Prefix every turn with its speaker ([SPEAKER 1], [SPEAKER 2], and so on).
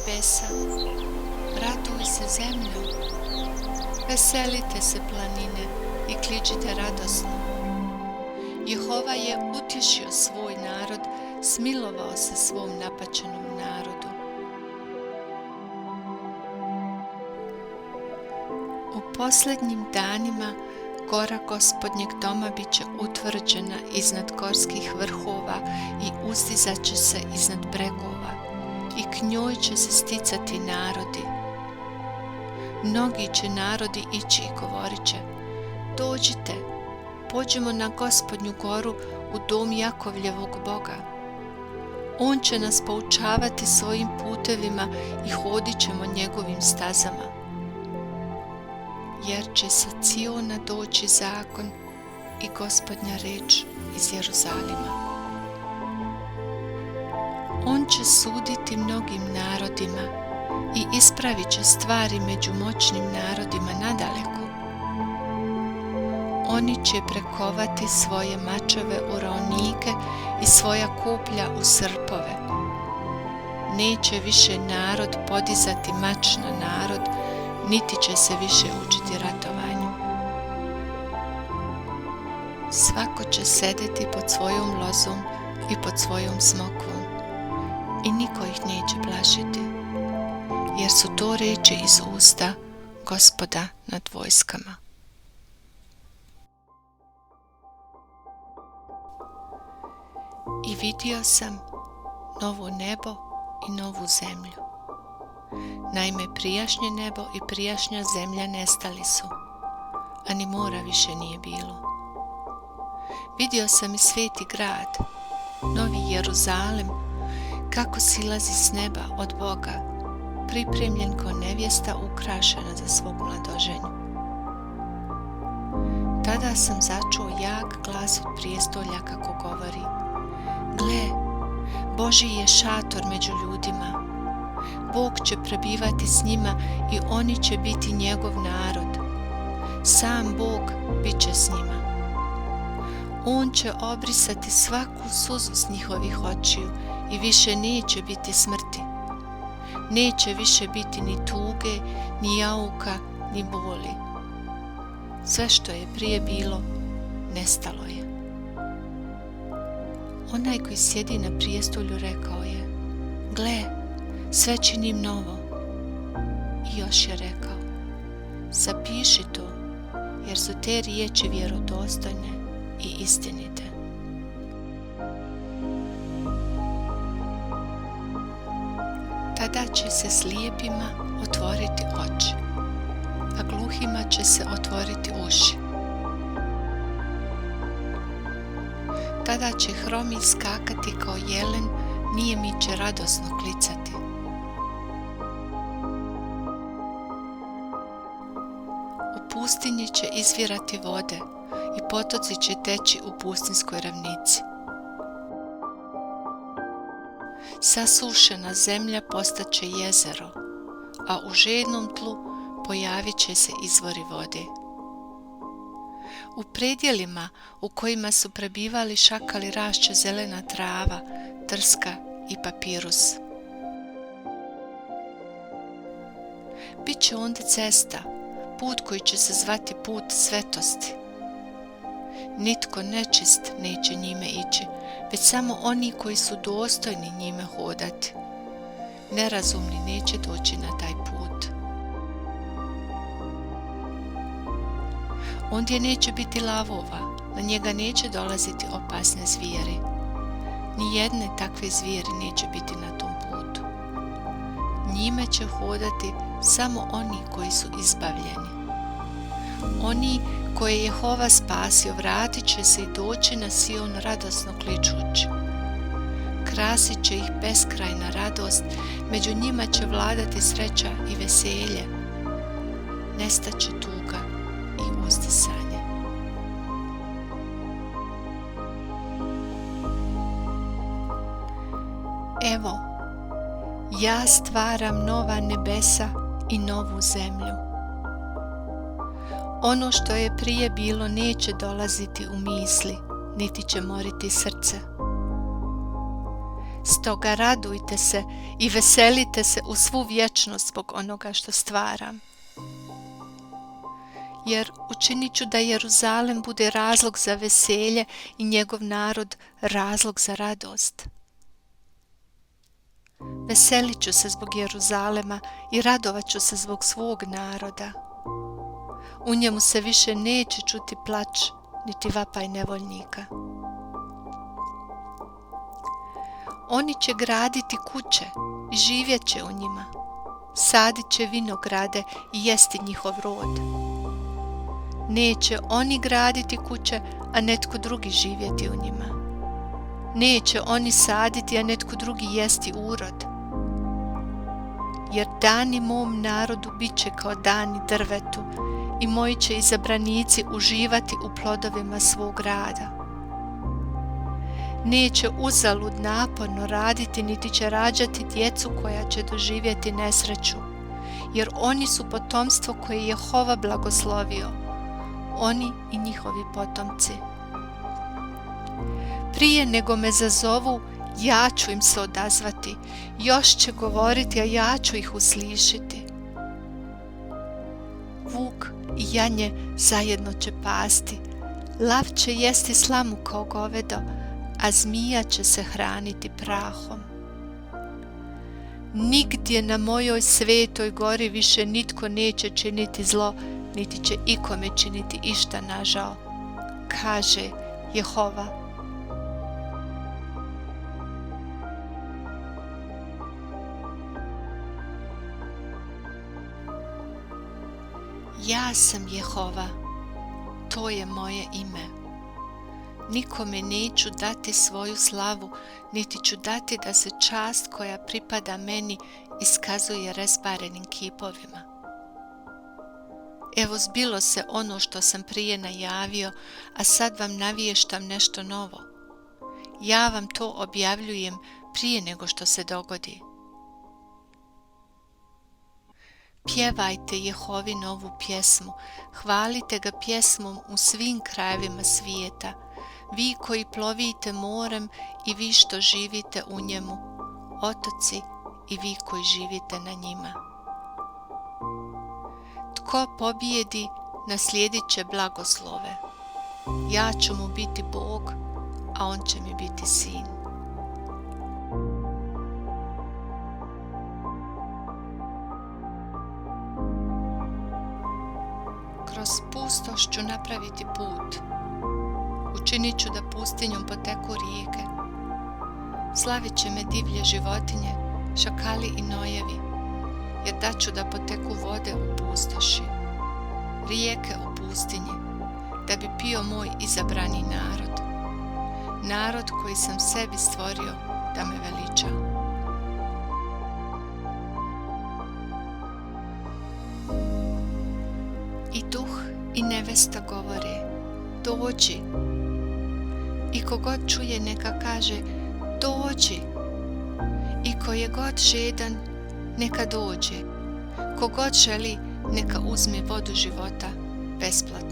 [SPEAKER 1] nebesa, raduj se zemljo, veselite se planine i kličite radosno. Jehova je utješio svoj narod, smilovao se svom napaćenom narodu. U posljednjim danima gora Gospodnjeg doma bit će utvrđena iznad gorskih vrhova i uzdizat će se iznad bregova i k njoj će se sticati narodi. Mnogi će narodi ići i govorit će: dođite, pođimo na Gospodnju goru u dom Jakovljevog Boga. On će nas poučavati svojim putevima i hodit ćemo njegovim stazama. Jer će sa Ciona doći zakon i Gospodnja reč iz Jeruzalima. On će suditi mnogim narodima i ispravit će stvari među moćnim narodima nadaleko. Oni će prekovati svoje mačeve u raonike i svoja koplja u srpove. Neće više narod podizati mač na narod, niti će se više učiti ratovanju. Svako će sedeti pod svojom lozom i pod svojom smokvom i niko ih neće plašiti, jer su to riječi iz usta Gospoda nad vojskama. I vidio sam novo nebo i novu zemlju. Naime, prijašnje nebo i prijašnja zemlja nestali su, a ni mora više nije bilo. Vidio sam i sveti grad, novi Jeruzalem, kako silazi s neba od Boga, pripremljen ko nevjesta ukrašena za svog mladoženju. Tada sam začuo jak glas od prijestolja kako govori: gle, Božji je šator među ljudima. Bog će prebivati s njima i oni će biti njegov narod. Sam Bog bit će s njima. On će obrisati svaku suzu s njihovih očiju i više neće biti smrti. Neće više biti ni tuge, ni jauka, ni boli. Sve što je prije bilo, nestalo je. Onaj koji sjedi na prijestolju rekao je: gle, sve činim novo. I još je rekao: zapiši to, jer su te riječi vjerodostojne i istinite. Tada će se slijepima otvoriti oči, a gluhima će se otvoriti uši. Tada će hromi skakati kao jelen, nijemi će radosno klicati. U pustinji će izvirati vode i potoci će teći u pustinskoj ravnici. Sasušena zemlja postaće jezero, a u žednom tlu pojavit će se izvori vode. U predjelima u kojima su prebivali šakali rašće zelena trava, trska i papirus. Biće onda cesta, put koji će se zvati put svetosti. Nitko nečist neće njime ići, već samo oni koji su dostojni njime hodati. Nerazumni neće doći na taj put. Ondje neće biti lavova, na njega neće dolaziti opasne zvijeri. Nijedne takve zvijeri neće biti na tom putu. Njime će hodati samo oni koji su izbavljeni. Oni koje je Jehova spasio vratit će se i doći na Sion radosno kličući. Krasit će ih beskrajna radost, među njima će vladati sreća i veselje. Nestaće tuga i uzdisanje. Evo, ja stvaram nova nebesa i novu zemlju. Ono što je prije bilo neće dolaziti u misli, niti će moriti srce. Stoga radujte se i veselite se u svu vječnost zbog onoga što stvaram. Jer učinit ću da Jeruzalem bude razlog za veselje i njegov narod razlog za radost. Veselit ću se zbog Jeruzalema i radovat ću se zbog svog naroda. U njemu se više neće čuti plač, niti vapaj nevoljnika. Oni će graditi kuće i živjet će u njima. Sadit će vinograde i jesti njihov rod. Neće oni graditi kuće, a netko drugi živjeti u njima. Neće oni saditi, a netko drugi jesti urod. Jer dani mom narodu bit će kao dani drvetu i moji će izabranici uživati u plodovima svog rada. Neće uzalud naporno raditi, niti će rađati djecu koja će doživjeti nesreću, jer oni su potomstvo koje je Jehova blagoslovio, oni i njihovi potomci. Prije nego me zazovu, ja ću im se odazvati, još će govoriti, a ja ću ih uslišiti. Vuk i janje zajedno će pasti, lav će jesti slamu kao govedo, a zmija će se hraniti prahom. Nigdje na mojoj svetoj gori više nitko neće činiti zlo, niti će ikome činiti išta nažao, kaže Jehova. Ja sam Jehova, to je moje ime. Nikome neću dati svoju slavu, niti ću dati da se čast koja pripada meni iskazuje rezbarenim kipovima. Evo zbilo se ono što sam prije najavio, a sad vam naviještam nešto novo. Ja vam to objavljujem prije nego što se dogodi. Pjevajte Jehovi novu pjesmu, hvalite ga pjesmom u svim krajevima svijeta, vi koji plovite morem i vi što živite u njemu, otoci i vi koji živite na njima. Tko pobjedi, naslijedit će blagoslove. Ja ću mu biti Bog, a on će mi biti sin. Kroz pustoš ću napraviti put. Učinit ću da pustinjom poteku rijeke. Slavit će me divlje životinje, šakali i nojevi, jer daću da poteku vode u pustoši, rijeke u pustinji, da bi pio moj izabrani narod, narod koji sam sebi stvorio da me veliča. I duh i nevesta govore, dođi. I kogod čuje neka kaže, dođi. I ko je god žedan, neka dođe. Kogod želi, neka uzme vodu života besplatno.